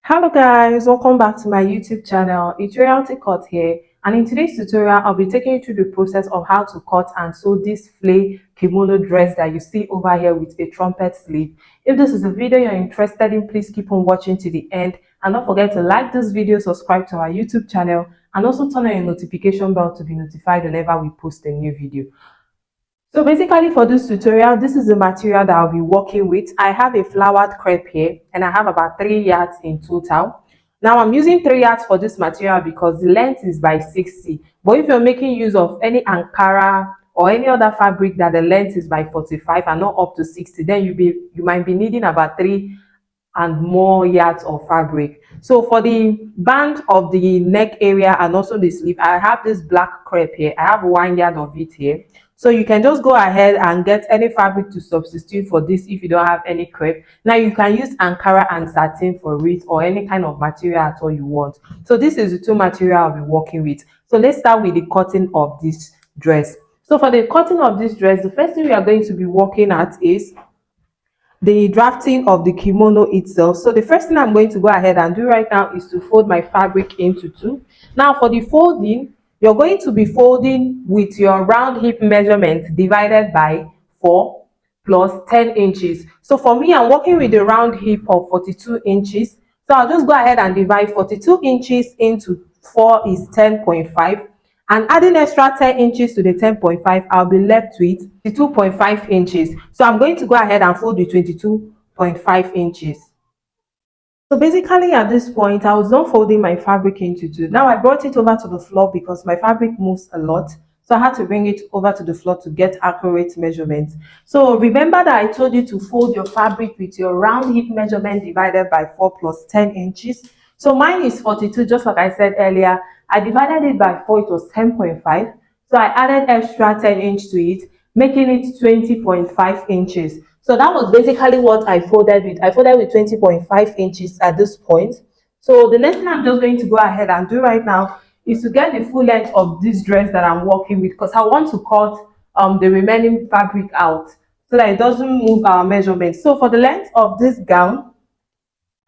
Hello guys, welcome back to my YouTube channel. It's Royalty Cut here, and in today's tutorial I'll be taking you through the process of how to cut and sew this flay kimono dress that you see over here with a trumpet sleeve. If this is a video you're interested in, please keep on watching to the end, and don't forget to like this video, subscribe to our YouTube channel, and also turn on your notification bell to be notified whenever we post a new video. So basically for this tutorial, this is the material that I'll be working with. I have a flowered crepe here and I have about 3 yards in total. Now I'm using 3 yards for this material because the length is by 60. But if you're making use of any Ankara or any other fabric that the length is by 45 and not up to 60, then you might be needing about 3 and more yards of fabric. So for the band of the neck area and also the sleeve, I have this black crepe here. I have 1 yard of it here. So you can just go ahead and get any fabric to substitute for this if you don't have any crepe. Now you can use Ankara and satin for it, or any kind of material at all you want. So this is the two material I'll be working with. So let's start with the cutting of this dress. So for the cutting of this dress, the first thing we are going to be working at is the drafting of the kimono itself. So the first thing I'm going to go ahead and do right now is to fold my fabric into two. Now for the folding, you're going to be folding with your round hip measurement divided by 4 plus 10 inches. So for me, I'm working with a round hip of 42 inches. So I'll just go ahead and divide 42 inches into 4 is 10.5, and adding extra 10 inches to the 10.5, I'll be left with 22.5 inches. So I'm going to go ahead and fold the 22.5 inches. So basically at this point, I was done folding my fabric into two. Now I brought it over to the floor because my fabric moves a lot. So I had to bring it over to the floor to get accurate measurements. So remember that I told you to fold your fabric with your round hip measurement divided by 4 plus 10 inches. So mine is 42, just like I said earlier. I divided it by 4, it was 10.5. So I added extra 10 inches to it, making it 20.5 inches. So that was basically what I folded with. I folded with 20.5 inches at this point. So the next thing I'm just going to go ahead and do right now is to get the full length of this dress that I'm working with, because I want to cut the remaining fabric out so that it doesn't move our measurements. So for the length of this gown,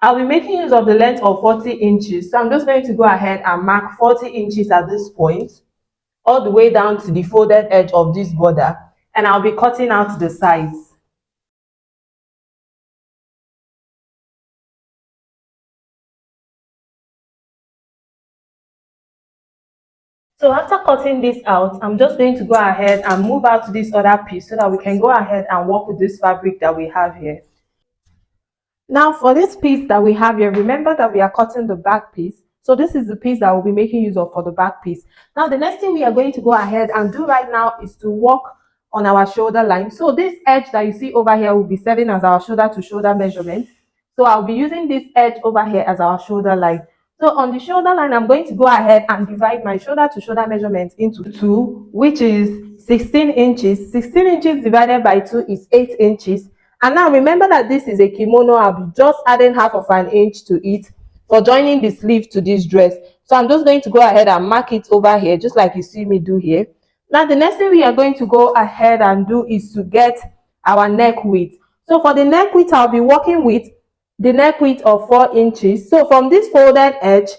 I'll be making use of the length of 40 inches. So I'm just going to go ahead and mark 40 inches at this point, all the way down to the folded edge of this border, and I'll be cutting out the sides. So after cutting this out, I'm just going to go ahead and move out to this other piece so that we can go ahead and work with this fabric that we have here. Now for this piece that we have here, remember that we are cutting the back piece. So this is the piece that we'll be making use of for the back piece. Now the next thing we are going to go ahead and do right now is to work on our shoulder line. So this edge that you see over here will be serving as our shoulder to shoulder measurement. So I'll be using this edge over here as our shoulder line. So on the shoulder line, I'm going to go ahead and divide my shoulder to shoulder measurement into 2, which is 16 inches. 16 inches divided by 2 is 8 inches. And now remember that this is a kimono. I'll be just adding half of an inch to it for joining the sleeve to this dress. So I'm just going to go ahead and mark it over here, just like you see me do here. Now the next thing we are going to go ahead and do is to get our neck width. So for the neck width, I'll be working with the neck width of 4 inches. So from this folded edge,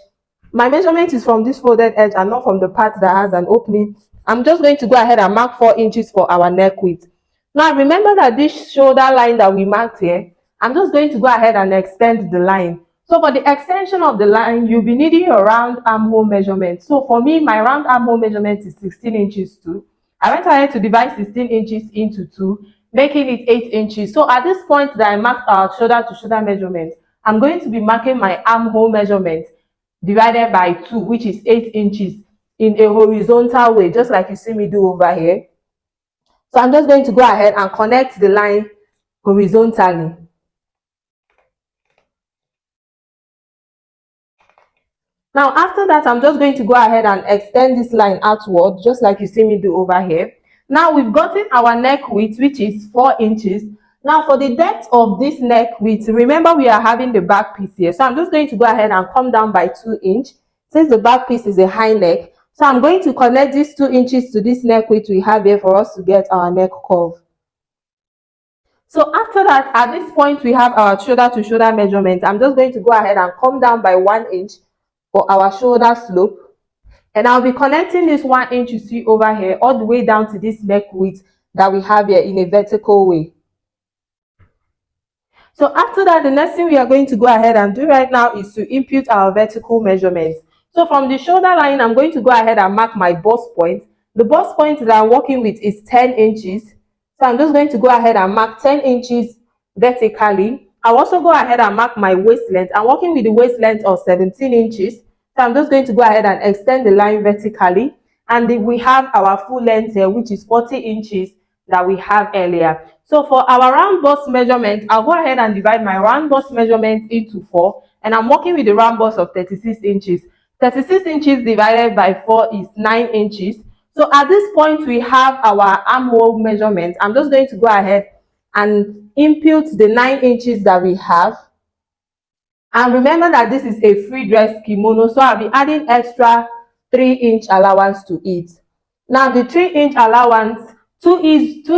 my measurement is from this folded edge and not from the part that has an opening. I'm just going to go ahead and mark 4 inches for our neck width. Now remember that this shoulder line that we marked here, I'm just going to go ahead and extend the line. So for the extension of the line, you'll be needing your round armhole measurement. So for me, my round armhole measurement is 16 inches too. I went ahead to divide 16 inches into 2, making it 8 inches. So at this point that I marked our shoulder to shoulder measurement, I'm going to be marking my armhole measurement divided by 2, which is 8 inches in a horizontal way, just like you see me do over here. So I'm just going to go ahead and connect the line horizontally. Now after that, I'm just going to go ahead and extend this line outward, just like you see me do over here. Now we've gotten our neck width, which is 4 inches. Now for the depth of this neck width, remember we are having the back piece here. So I'm just going to go ahead and come down by 2 inches, since the back piece is a high neck. So I'm going to connect these 2 inches to this neck width we have here for us to get our neck curve. So after that, at this point, we have our shoulder to shoulder measurement. I'm just going to go ahead and come down by 1 inch for our shoulder slope. And I'll be connecting this 1 inch you see over here all the way down to this neck width that we have here in a vertical way. So after that, the next thing we are going to go ahead and do right now is to impute our vertical measurements. So from the shoulder line, I'm going to go ahead and mark my bust point. The bust point that I'm working with is 10 inches. So I'm just going to go ahead and mark 10 inches vertically. I'll also go ahead and mark my waist length. I'm working with the waist length of 17 inches. So I'm just going to go ahead and extend the line vertically. And we have our full length here, which is 40 inches that we have earlier. So for our round bust measurement, I'll go ahead and divide my round bust measurement into 4. And I'm working with the round bust of 36 inches. 36 inches divided by 4 is 9 inches. So at this point, we have our armhole measurement. I'm just going to go ahead and impute the 9 inches that we have. And remember that this is a free dress kimono, so I'll be adding extra 3-inch allowance to it. Now the 3-inch allowance, 2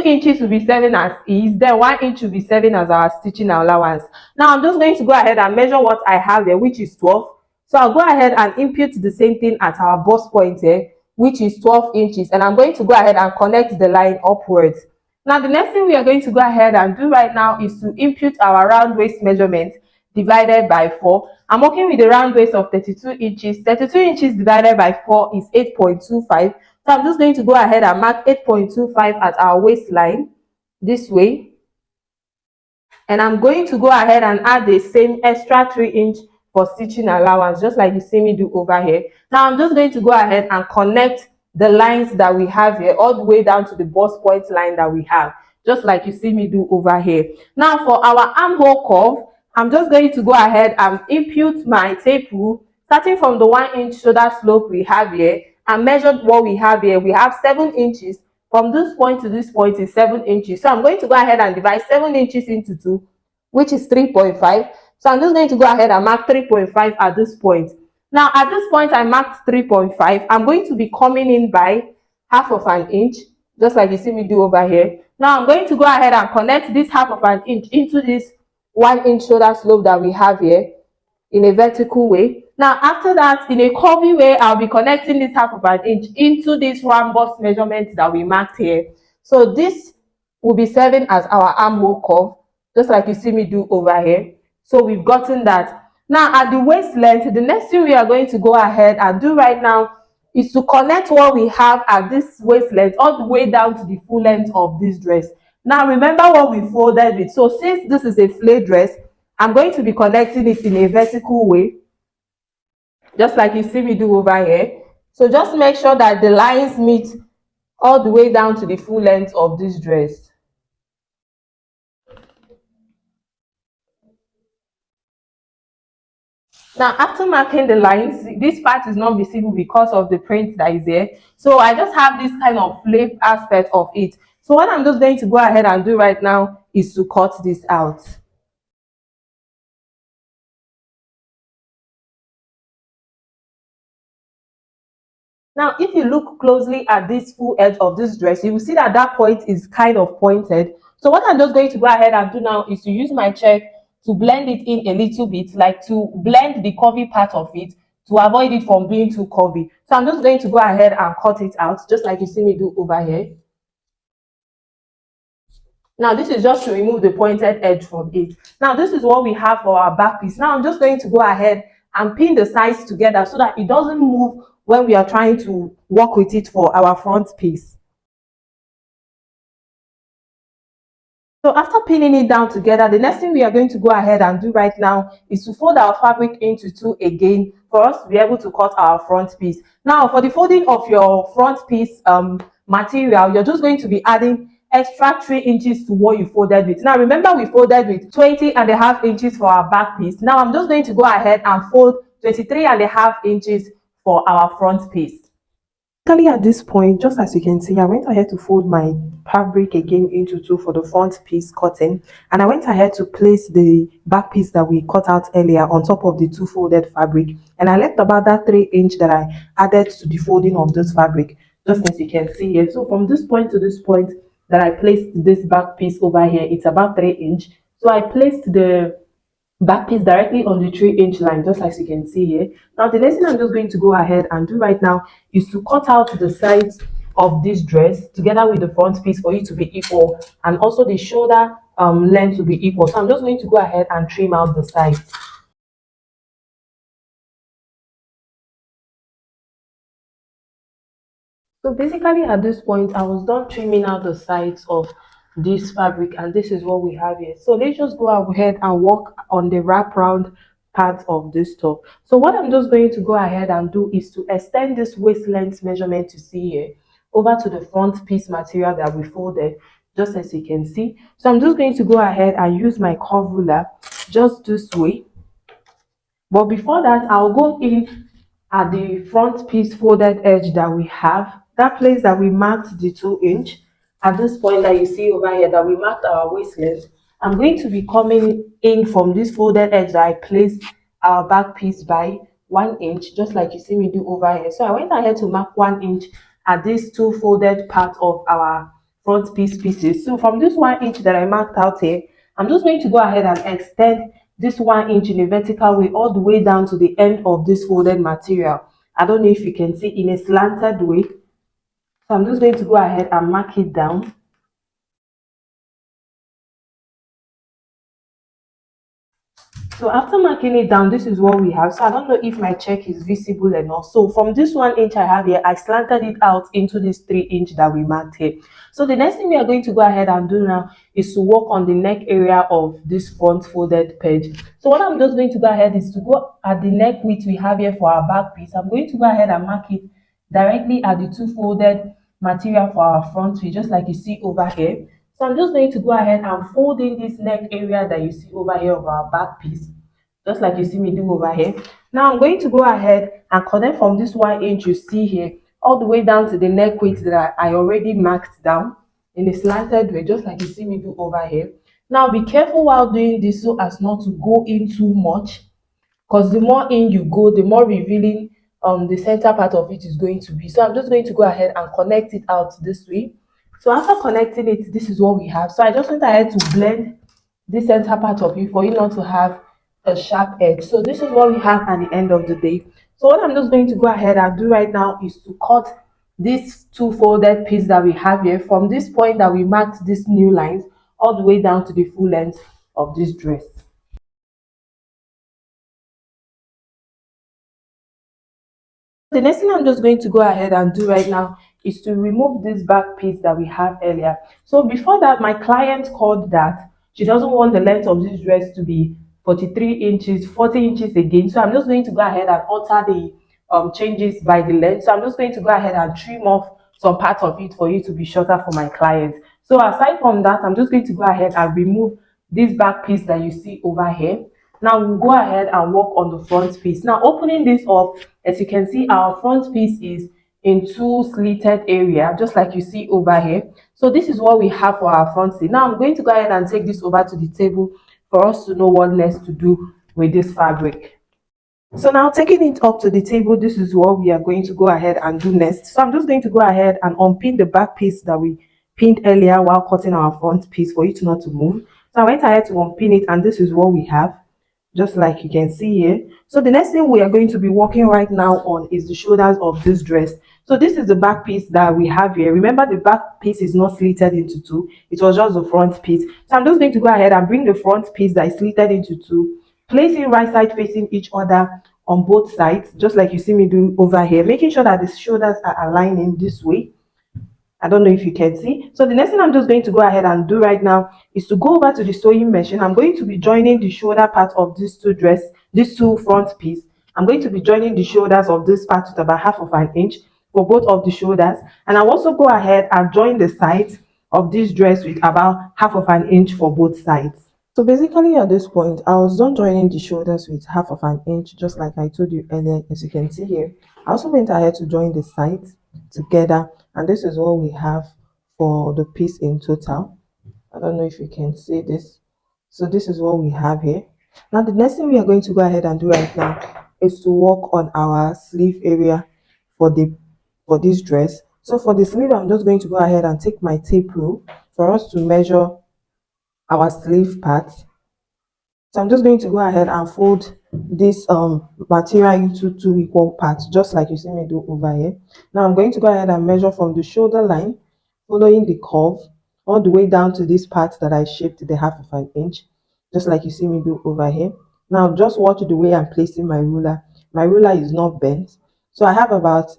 inches will be serving as ease, then 1 inch will be serving as our stitching allowance. Now I'm just going to go ahead and measure what I have here, which is 12. So I'll go ahead and impute the same thing at our bust point here, which is 12 inches, and I'm going to go ahead and connect the line upwards. Now the next thing we are going to go ahead and do right now is to impute our round waist measurement divided by 4. I'm working with a round waist of 32 inches. 32 inches divided by 4 is 8.25. So I'm just going to go ahead and mark 8.25 at our waistline this way. And I'm going to go ahead and add the same extra 3-inch for stitching allowance, just like you see me do over here. Now I'm just going to go ahead and connect the lines that we have here all the way down to the bust point line that we have, just like you see me do over here. Now for our armhole curve, I'm just going to go ahead and impute my tape rule, starting from the 1-inch shoulder slope we have here, and measured what we have here. We have 7 inches. From this point to this point is 7 inches. So I'm going to go ahead and divide 7 inches into 2, which is 3.5. So I'm just going to go ahead and mark 3.5 at this point. Now, at this point, I marked 3.5. I'm going to be coming in by half of an inch, just like you see me do over here. Now, I'm going to go ahead and connect this half of an inch into this 1-inch shoulder slope that we have here in a vertical way. Now, after that, in a curvy way, I'll be connecting this half of an inch into this round bust measurement that we marked here. So this will be serving as our armhole curve, just like you see me do over here. So we've gotten that. Now, at the waist length, the next thing we are going to go ahead and do right now is to connect what we have at this waist length all the way down to the full length of this dress. Now, remember what we folded with. So since this is a flared dress, I'm going to be connecting it in a vertical way, just like you see me do over here. So just make sure that the lines meet all the way down to the full length of this dress. Now, after marking the lines, this part is not visible because of the print that is there. So I just have this kind of flap aspect of it. So what I'm just going to go ahead and do right now is to cut this out. Now, if you look closely at this full edge of this dress, you will see that that point is kind of pointed. So what I'm just going to go ahead and do now is to use my check to blend it in a little bit, like to blend the curvy part of it to avoid it from being too curvy. So I'm just going to go ahead and cut it out, just like you see me do over here. Now, this is just to remove the pointed edge from it. Now, this is what we have for our back piece. Now, I'm just going to go ahead and pin the sides together so that it doesn't move when we are trying to work with it for our front piece. So after pinning it down together, the next thing we are going to go ahead and do right now is to fold our fabric into 2 again for us to be able to cut our front piece. Now, for the folding of your front piece material, you're just going to be adding extra 3 inches to what you folded with. Now, remember we folded with 20.5 inches for our back piece. Now, I'm just going to go ahead and fold 23.5 inches for our front piece. At this point, just as you can see, I went ahead to fold my fabric again into 2 for the front piece cutting, and I went ahead to place the back piece that we cut out earlier on top of the 2 folded fabric, and I left about that 3-inch that I added to the folding of this fabric, just as you can see here. So from this point to this point, that I placed this back piece over here. It's about 3 inch. So I placed the back piece directly on the 3 inch line, just as you can see here. Now the next thing I'm just going to go ahead and do right now is to cut out the sides of this dress together with the front piece for it to be equal, and also the shoulder length to be equal. So I'm just going to go ahead and trim out the sides. So basically at this point, I was done trimming out the sides of this fabric, and this is what we have here. So let's just go ahead and work on the wraparound part of this top. So what I'm just going to go ahead and do is to extend this waist length measurement you see here over to the front piece material that we folded, just as you can see. So I'm just going to go ahead and use my curve ruler just this way. But before that, I'll go in at the front piece folded edge that we have, that place that we marked the 2 inch. At this point that you see over here that we marked our waist length, I'm going to be coming in from this folded edge that I placed our back piece by 1 inch, just like you see me do over here. So I went ahead to mark 1 inch at these two folded parts of our front piece pieces. So from this 1 inch that I marked out here, I'm just going to go ahead and extend this 1 inch in a vertical way all the way down to the end of this folded material. I don't know if you can see, in a slanted way. So I'm just going to go ahead and mark it down. So after marking it down, this is what we have. So I don't know if my check is visible enough. So from this 1 inch I have here, I slanted it out into this 3 inch that we marked here. So the next thing we are going to go ahead and do now is to work on the neck area of this front folded page. So what I'm just going to go ahead is to go at the neck width we have here for our back piece. I'm going to go ahead and mark it directly at the two folded material for our front piece, just like you see over here. So I'm just going to go ahead and fold in this neck area that you see over here of our back piece, just like you see me do over here. Now I'm going to go ahead and connect from this 1 inch you see here all the way down to the neck width that I already marked down in a slanted way, just like you see me do over here. Now be careful while doing this so as not to go in too much, because the more in you go, the more revealing the center part of it is going to be. So I'm just going to go ahead and connect it out this way. So after connecting it, this is what we have. So I just went ahead to blend this center part of it for you not to have a sharp edge. So this is what we have at the end of the day. So what I'm just going to go ahead and do right now is to cut this two folded piece that we have here from this point that we marked these new lines all the way down to the full length of this dress. The next thing I'm just going to go ahead and do right now is to remove this back piece that we have earlier. So before that, my client called that she doesn't want the length of this dress to be 43 inches, 40 inches again. So I'm just going to go ahead and alter the changes by the length. So I'm just going to go ahead and trim off some part of it for you to be shorter for my client. So aside from that, I'm just going to go ahead and remove this back piece that you see over here. Now we'll go ahead and work on the front piece. Now opening this up, as you can see, our front piece is in two slitted area, just like you see over here. So this is what we have for our front seat. Now I'm going to go ahead and take this over to the table for us to know what next to do with this fabric. So now taking it up to the table, this is what we are going to go ahead and do next. So I'm just going to go ahead and unpin the back piece that we pinned earlier while cutting our front piece for it not to move. So I went ahead to unpin it, and this is what we have, just like you can see here. So the next thing we are going to be working right now on is the shoulders of this dress. So this is the back piece that we have here. Remember, the back piece is not slitted into two, it was just the front piece. So I'm just going to go ahead and bring the front piece that is slitted into two, place it right side facing each other on both sides, just like you see me do over here, making sure that the shoulders are aligning this way. I don't know if you can see. So the next thing I'm just going to go ahead and do right now is to go over to the sewing machine. I'm going to be joining the shoulder part of these two front piece. I'm going to be joining the shoulders of this part with about 1/2 inch for both of the shoulders. And I'll also go ahead and join the sides of this dress with about 1/2 inch for both sides. So basically at this point, I was done joining the shoulders with 1/2 inch, just like I told you earlier, as you can see here. I also went ahead to join the sides together, and this is what we have for the piece in total. I don't know if you can see this. So this is what we have here. Now the next thing we are going to go ahead and do right now is to work on our sleeve area for the for this dress. So for the sleeve, I'm just going to go ahead and take my tape rule for us to measure our sleeve part. So I'm just going to go ahead and fold this material into two equal parts, just like you see me do over here. Now I'm going to go ahead and measure from the shoulder line, following the curve, all the way down to this part that I shaped the half of an inch, just like you see me do over here. Now just watch the way I'm placing my ruler. My ruler is not bent. So I have about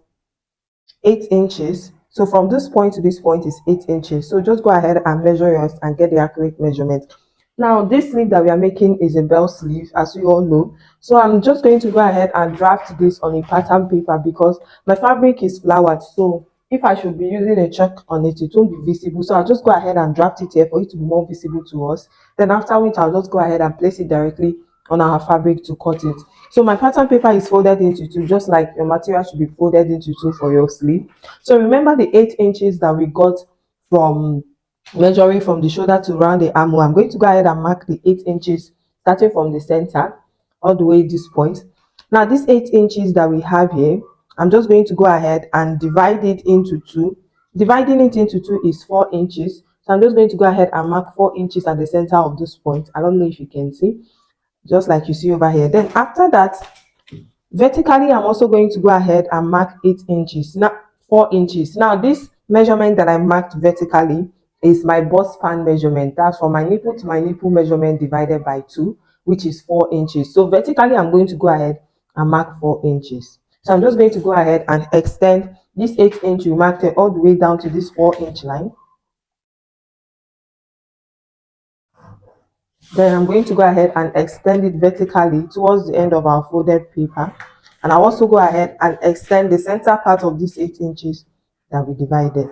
8 inches. So from this point to this point is 8 inches. So just go ahead and measure yours and get the accurate measurement. Now this sleeve that we are making is a bell sleeve, as you all know. So I'm just going to go ahead and draft this on a pattern paper because my fabric is flowered. So if I should be using a check on it, it won't be visible. So I'll just go ahead and draft it here for it to be more visible to us. Then after which I'll just go ahead and place it directly on our fabric to cut it. So my pattern paper is folded into two, just like your material should be folded into two for your sleeve. So remember the 8 inches that we got from measuring from the shoulder to around the armhole. I'm going to go ahead and mark the 8 inches starting from the center all the way this point. Now these 8 inches that we have here, I'm just going to go ahead and divide it into two. Dividing it into two is 4 inches. So I'm just going to go ahead and mark 4 inches at the center of this point. I don't know if you can see, just like you see over here. Then after that, vertically, I'm also going to go ahead and mark 8 inches, now 4 inches. Now this measurement that I marked vertically is my bust span measurement. That's from my nipple to my nipple measurement divided by 2, which is 4 inches. So vertically, I'm going to go ahead and mark 4 inches. So I'm just going to go ahead and extend this 8 inch we marked it all the way down to this 4 inch line. Then I'm going to go ahead and extend it vertically towards the end of our folded paper. And I'll also go ahead and extend the center part of this 8 inches that we divided.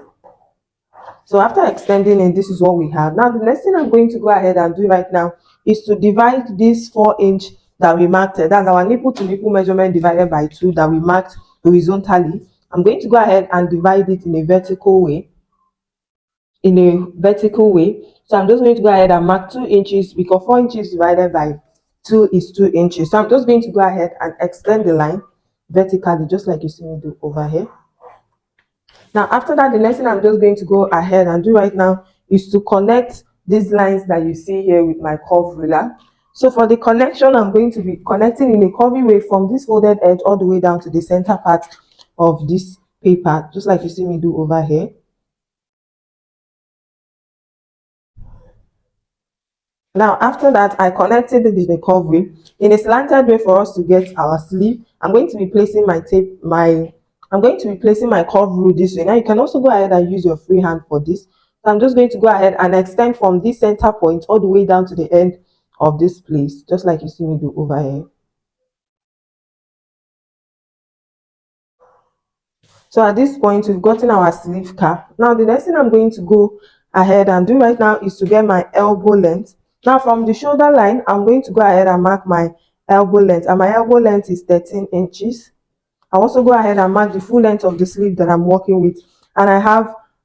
So after extending it, this is what we have. Now the next thing I'm going to go ahead and do right now is to divide this 4 inch that we marked. That's our nipple to nipple measurement divided by 2 that we marked horizontally. I'm going to go ahead and divide it in a vertical way. So I'm just going to go ahead and mark 2 inches because 4 inches divided by 2 is 2 inches. So I'm just going to go ahead and extend the line vertically, just like you see me do over here. Now after that, the next thing I'm just going to go ahead and do right now is to connect these lines that you see here with my curve ruler. So for the connection, I'm going to be connecting in a curvy way from this folded edge all the way down to the center part of this paper, just like you see me do over here. Now after that, I connected it in a curved way, in a slanted way for us to get our sleeve. I'm going to be placing my curve rule this way. Now you can also go ahead and use your free hand for this. So I'm just going to go ahead and extend from this center point all the way down to the end of this place, just like you see me do over here. So at this point, we've gotten our sleeve cap. Now the next thing I'm going to go ahead and do right now is to get my elbow length. Now from the shoulder line, I'm going to go ahead and mark my elbow length, and my elbow length is 13 inches. I'll also go ahead and mark the full length of the sleeve that I'm working with, and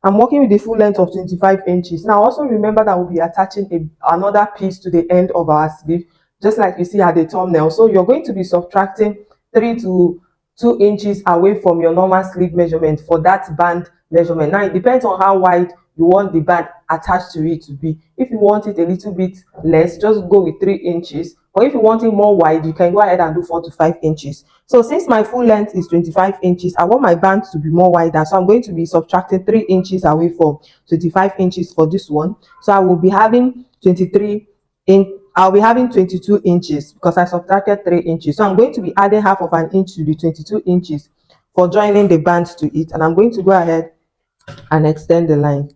I'm working with the full length of 25 inches. Now also remember that we'll be attaching another piece to the end of our sleeve, just like you see at the thumbnail. So you're going to be subtracting 3 to 2 inches away from your normal sleeve measurement for that band measurement. Now it depends on how wide you want the band attached to it to be. If you want it a little bit less, just go with 3 inches, or if you want it more wide, you can go ahead and do 4 to 5 inches. So since my full length is 25 inches, I want my band to be more wider, so I'm going to be subtracting 3 inches away from 25 inches for this one. So I will be having 23 in I'll be having 22 inches because I subtracted 3 inches. So I'm going to be adding half of an inch to the 22 inches for joining the band to it. And I'm going to go ahead and extend the line.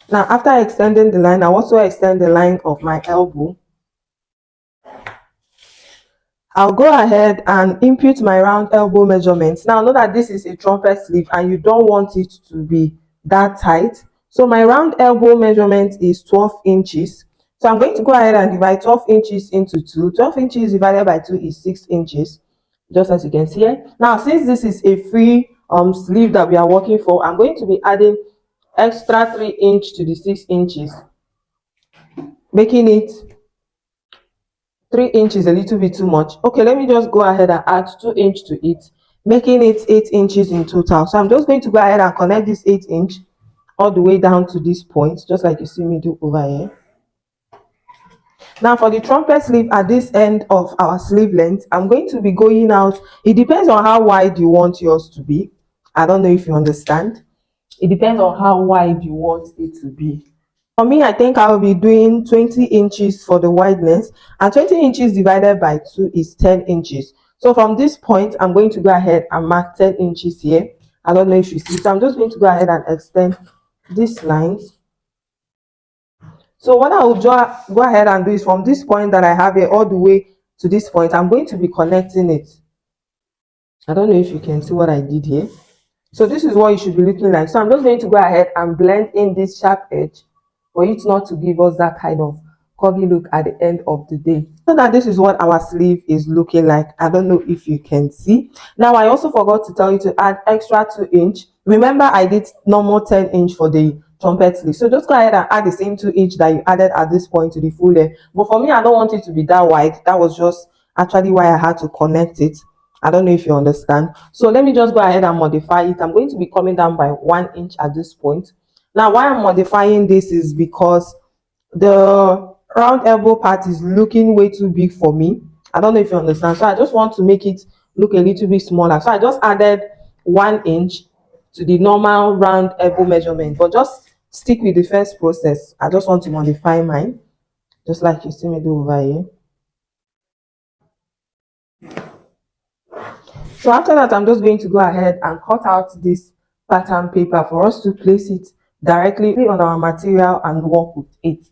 Now, after extending the line, I also extend the line of my elbow. I'll go ahead and input my round elbow measurements. Now, know that this is a trumpet sleeve and you don't want it to be that tight. So my round elbow measurement is 12 inches. So I'm going to go ahead and divide 12 inches into 2. 12 inches divided by 2 is 6 inches, just as you can see here. Now, since this is a free sleeve that we are working for, I'm going to be adding extra 3 inch to the 6 inches, making it 3 inches a little bit too much. Okay, let me just go ahead and add 2 inch to it, making it 8 inches in total. So I'm just going to go ahead and connect this 8 inch all the way down to this point, just like you see me do over here. Now for the trumpet sleeve at this end of our sleeve length, I'm going to be going out. It depends on how wide you want yours to be. I don't know if you understand. It depends on how wide you want it to be. For me, I think I will be doing 20 inches for the wideness, and 20 inches divided by 2 is 10 inches. So from this point, I'm going to go ahead and mark 10 inches here. I don't know if you see. So I'm just going to go ahead and extend these lines. So what I will go ahead and do is from this point that I have here all the way to this point, I'm going to be connecting it. I don't know if you can see what I did here. So this is what it should be looking like. So I'm just going to go ahead and blend in this sharp edge for it not to give us that kind of curvy look at the end of the day. So that this is what our sleeve is looking like. I don't know if you can see. Now I also forgot to tell you to add extra 2 inch. Remember I did normal 10 inch for the trumpet sleeve. So just go ahead and add the same 2 inch that you added at this point to the full length. But for me, I don't want it to be that wide. That was just actually why I had to connect it. I don't know if you understand. So let me just go ahead and modify it. I'm going to be coming down by 1 inch at this point. Now why I'm modifying this is because the round elbow part is looking way too big for me. I don't know if you understand. So I just want to make it look a little bit smaller. So I just added 1 inch to the normal round elbow measurement. But just stick with the first process. I just want to modify mine, just like you see me do over here. So after that, I'm just going to go ahead and cut out this pattern paper for us to place it directly on our material and work with it.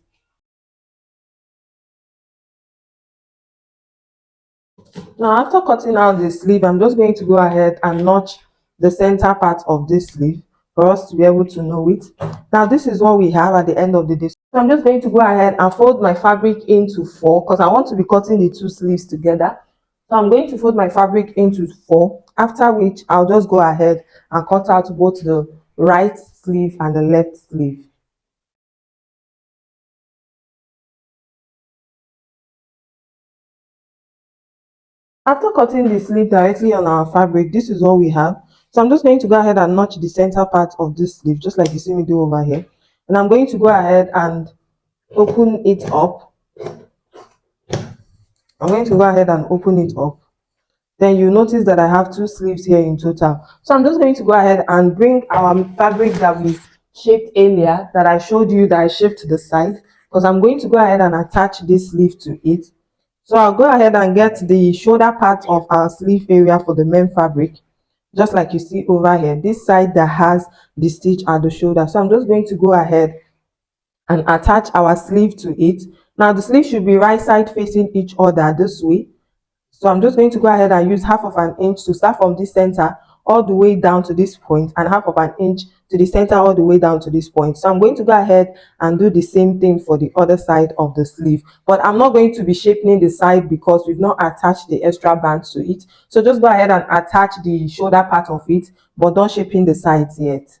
Now after cutting out the sleeve, I'm just going to go ahead and notch the center part of this sleeve for us to be able to know it. Now this is what we have at the end of the day. So I'm just going to go ahead and fold my fabric into 4 because I want to be cutting the two sleeves together. So I'm going to fold my fabric into 4, after which I'll just go ahead and cut out both the right sleeve and the left sleeve. After cutting the sleeve directly on our fabric, this is what we have. So I'm just going to go ahead and notch the center part of this sleeve, just like you see me do over here. And I'm going to go ahead and open it up. I'm going to go ahead and open it up. Then you notice that I have 2 sleeves here in total. So I'm just going to go ahead and bring our fabric that we shaped earlier, that I showed you that I shaped to the side, because I'm going to go ahead and attach this sleeve to it. So I'll go ahead and get the shoulder part of our sleeve area for the main fabric, just like you see over here, this side that has the stitch at the shoulder. So I'm just going to go ahead and attach our sleeve to it. Now the sleeve should be right side facing each other this way. So I'm just going to go ahead and use half of an inch to start from this center all the way down to this point, and half of an inch to the center all the way down to this point. So I'm going to go ahead and do the same thing for the other side of the sleeve, but I'm not going to be shaping the side because we've not attached the extra bands to it. So just go ahead and attach the shoulder part of it, but don't shaping the sides yet.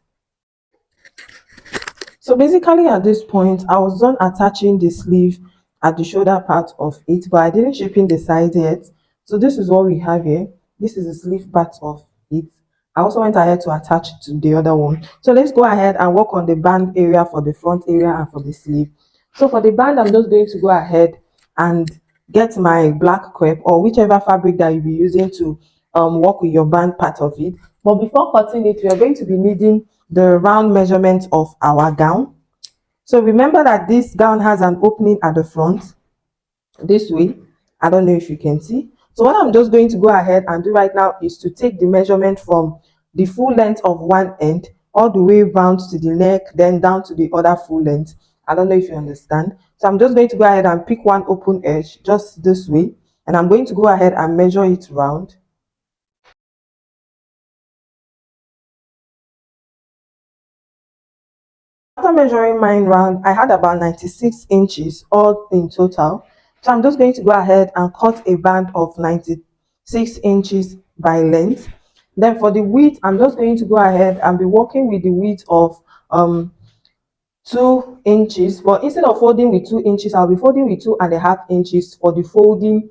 So basically at this point, I was done attaching the sleeve at the shoulder part of it, but I didn't shape in the side yet. So this is what we have here. This is the sleeve part of it. I also went ahead to attach to the other one. So let's go ahead and work on the band area for the front area and for the sleeve. So for the band, I'm just going to go ahead and get my black crepe or whichever fabric that you'll be using to work with your band part of it. But before cutting it, we are going to be needing the round measurement of our gown. So remember that this gown has an opening at the front this way. I don't know if you can see. So what I'm just going to go ahead and do right now is to take the measurement from the full length of one end all the way round to the neck, then down to the other full length. I don't know if you understand. So I'm just going to go ahead and pick one open edge just this way, and I'm going to go ahead and measure it round. After measuring mine round, I had about 96 inches all in total. So I'm just going to go ahead and cut a band of 96 inches by length. Then for the width, I'm just going to go ahead and be working with the width of 2 inches. But instead of folding with 2 inches, I'll be folding with 2.5 inches for the folding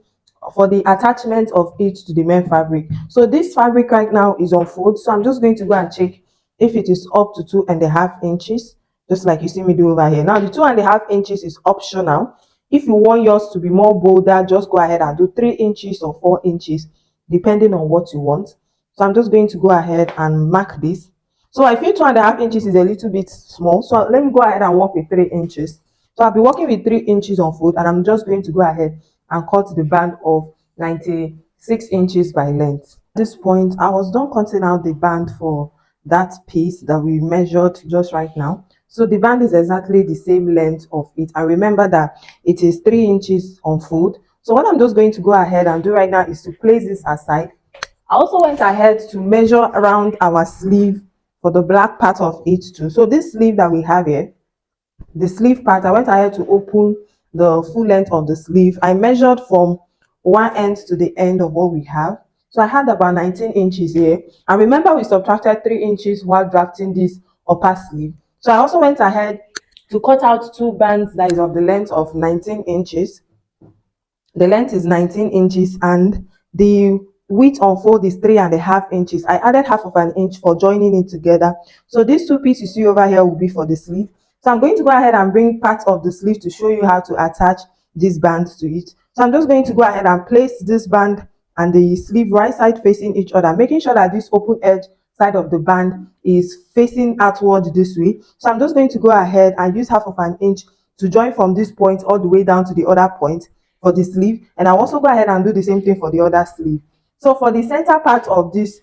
for the attachment of it to the main fabric. So this fabric right now is on fold, so I'm just going to go and check if it is up to 2.5 inches, just like you see me do over here. Now the 2.5 inches is optional. If you want yours to be more bolder, just go ahead and do 3 inches or 4 inches, depending on what you want. So I'm just going to go ahead and mark this. So I feel 2.5 inches is a little bit small, so let me go ahead and work with 3 inches. So I'll be working with 3 inches on fold, and I'm just going to go ahead and cut the band of 96 inches by length. At this point, I was done cutting out the band for that piece that we measured just right now. So the band is exactly the same length of it. And remember that it is 3 inches on fold. So what I'm just going to go ahead and do right now is to place this aside. I also went ahead to measure around our sleeve for the black part of it too. So this sleeve that we have here, the sleeve part, I went ahead to open the full length of the sleeve. I measured from one end to the end of what we have. So I had about 19 inches here. And remember, we subtracted 3 inches while drafting this upper sleeve. So I also went ahead to cut out two bands that is of the length of 19 inches. The length is 19 inches and the width on fold is 3.5 inches. I added half of an inch for joining it together. So these two pieces you see over here will be for the sleeve. So I'm going to go ahead and bring part of the sleeve to show you how to attach this band to it. So I'm just going to go ahead and place this band and the sleeve right side facing each other, making sure that this open edge side of the band is facing outward this way. So I'm just going to go ahead and use half of an inch to join from this point all the way down to the other point for the sleeve, and I'll also go ahead and do the same thing for the other sleeve. So for the center part of this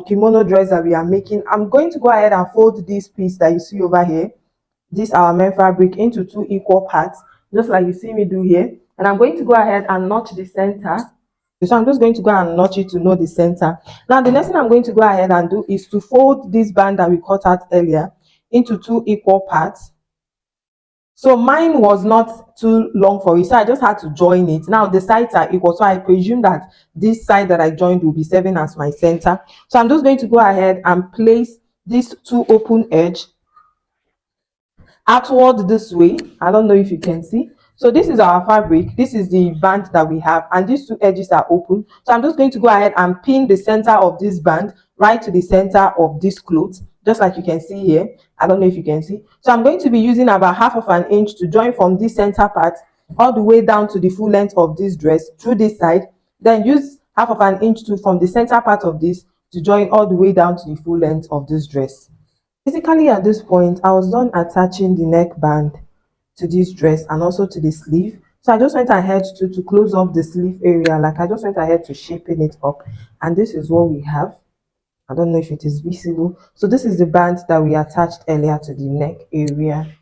kimono dress that we are making, I'm going to go ahead and fold this piece that you see over here, this our main fabric, into two equal parts, just like you see me do here. And I'm going to go ahead and notch the center. So I'm just going to go and notch it to know the center. Now the next thing I'm going to go ahead and do is to fold this band that we cut out earlier into two equal parts. So mine was not too long for it, so I just had to join it. Now the sides are equal, so I presume that this side that I joined will be serving as my center. So I'm just going to go ahead and place these two open edge outward this way. I don't know if you can see. So this is our fabric, this is the band that we have, and these two edges are open. So I'm just going to go ahead and pin the center of this band right to the center of this cloth, just like you can see here. I don't know if you can see. So I'm going to be using about half of an inch to join from this center part all the way down to the full length of this dress through this side, then use half of an inch to from the center part of this to join all the way down to the full length of this dress. Basically, at this point, I was done attaching the neckband to this dress and also to the sleeve. So I just went ahead to close off the sleeve area. Like I just went ahead to shaping it up. And this is what we have. I don't know if it is visible. So this is the band that we attached earlier to the neck area.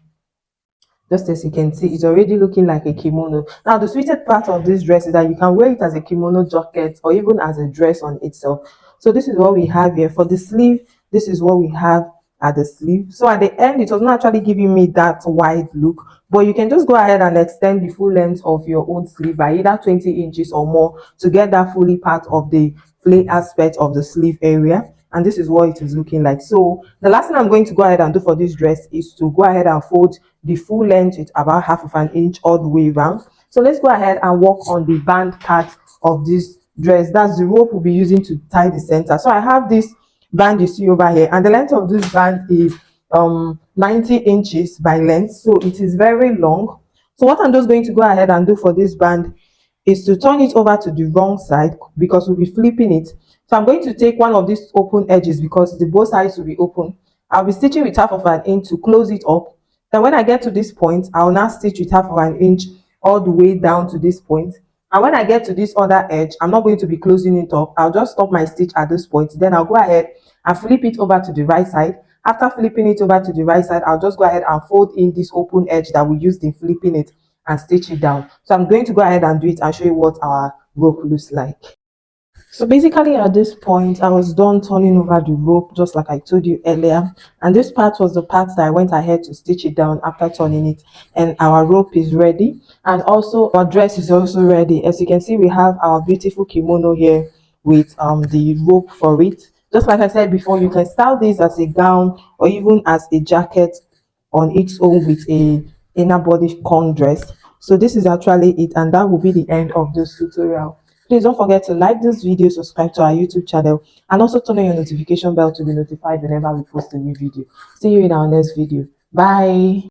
Just as you can see, it's already looking like a kimono. Now the sweetest part of this dress is that you can wear it as a kimono jacket or even as a dress on itself. So this is what we have here for the sleeve. This is what we have at the sleeve. So at the end, it was not actually giving me that wide look, but you can just go ahead and extend the full length of your own sleeve by either 20 inches or more to get that fully part of the flay aspect of the sleeve area. And this is what it is looking like. So the last thing I'm going to go ahead and do for this dress is to go ahead and fold the full length with about half of an inch all the way around. So let's go ahead and work on the band part of this dress. That's the rope we'll be using to tie the center. So I have this band you see over here, and the length of this band is 90 inches by length, so it is very long. So what I'm just going to go ahead and do for this band is to turn it over to the wrong side because we'll be flipping it. So I'm going to take one of these open edges because the both sides will be open. I'll be stitching with half of an inch to close it up. Then when I get to this point, I'll now stitch with half of an inch all the way down to this point. And when I get to this other edge, I'm not going to be closing it up. I'll just stop my stitch at this point. Then I'll go ahead and flip it over to the right side. After flipping it over to the right side, I'll just go ahead and fold in this open edge that we used in flipping it and stitch it down. So I'm going to go ahead and do it and show you what our rope looks like. So basically at this point, I was done turning over the rope just like I told you earlier. And this part was the part that I went ahead to stitch it down after turning it. And our rope is ready. And also our dress is also ready. As you can see, we have our beautiful kimono here with the rope for it. Just like I said before, you can style this as a gown or even as a jacket on its own with a inner body con dress. So this is actually it, and that will be the end of this tutorial. Please don't forget to like this video, subscribe to our YouTube channel, and also turn on your notification bell to be notified whenever we post a new video. See you in our next video. Bye.